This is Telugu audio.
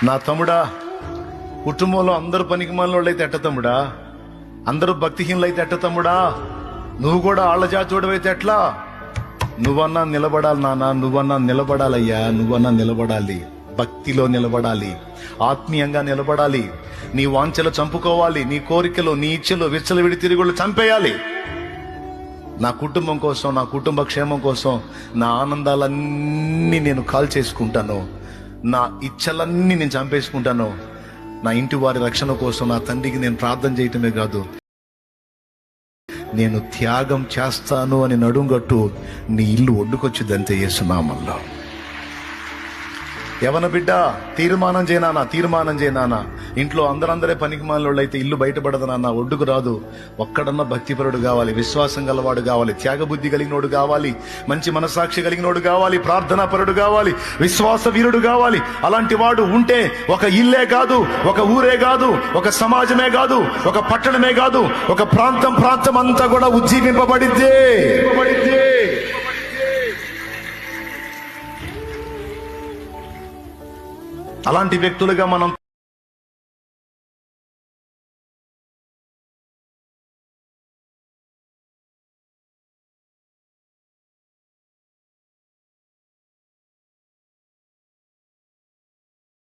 నా తమ్ముడా, కుటుంబంలో అందరూ పనికి మాలినోళ్ళు అయితే ఎట్ట తమ్ముడా? అందరూ భక్తిహీనులైతే ఎట్ట తమ్ముడా? నువ్వు కూడా ఆళ్ల జాతోడివైతే ఎట్లా? నువ్వన్నా నిలబడాలి నాన్న, నువ్వన్నా నిలబడాలయ్యా, నువ్వన్నా నిలబడాలి. భక్తిలో నిలబడాలి, ఆత్మీయంగా నిలబడాలి. నీ వాంఛలు చంపుకోవాలి, నీ కోరికలు, నీ ఇచ్చలు, విచ్చలవిడి తిరుగుళ్ళు చంపేయాలి. నా కుటుంబం కోసం, నా కుటుంబ క్షేమం కోసం నా ఆనందాలన్నీ నేను కాల్ చేసుకుంటాను, నా ఇచ్చలన్నీ నేను చంపేసుకుంటాను. నా ఇంటి వారి రక్షణ కోసం నా తండ్రికి నేను ప్రార్థన చేయటమే కాదు, నేను త్యాగం చేస్తాను అని నడుంగట్టు నీ ఇల్లు ఒడ్డుకొచ్చిద్దంతే యేసునామములో. యవన బిడ్డ, తీర్మానం చేయనానా, తీర్మానం చేయనానా. ఇంట్లో అందరే పనికి మాలినోళ్ళు అయితే ఇల్లు బయటపడదు నాన్న, ఒడ్డుకు రాదు. ఒక్కడన్నా భక్తిపరుడు కావాలి, విశ్వాసం గలవాడు కావాలి, త్యాగబుద్ధి కలిగినోడు కావాలి, మంచి మనసాక్షి కలిగినోడు కావాలి, ప్రార్థనా పరుడు కావాలి, విశ్వాస వీరుడు కావాలి. అలాంటి వాడు ఉంటే ఒక ఇల్లే కాదు, ఒక ఊరే కాదు, ఒక సమాజమే కాదు, ఒక పట్టణమే కాదు, ఒక ప్రాంతం అంతా కూడా ఉజ్జీవింపబడిద్దే. అలాంటి వ్యక్తులుగా మనం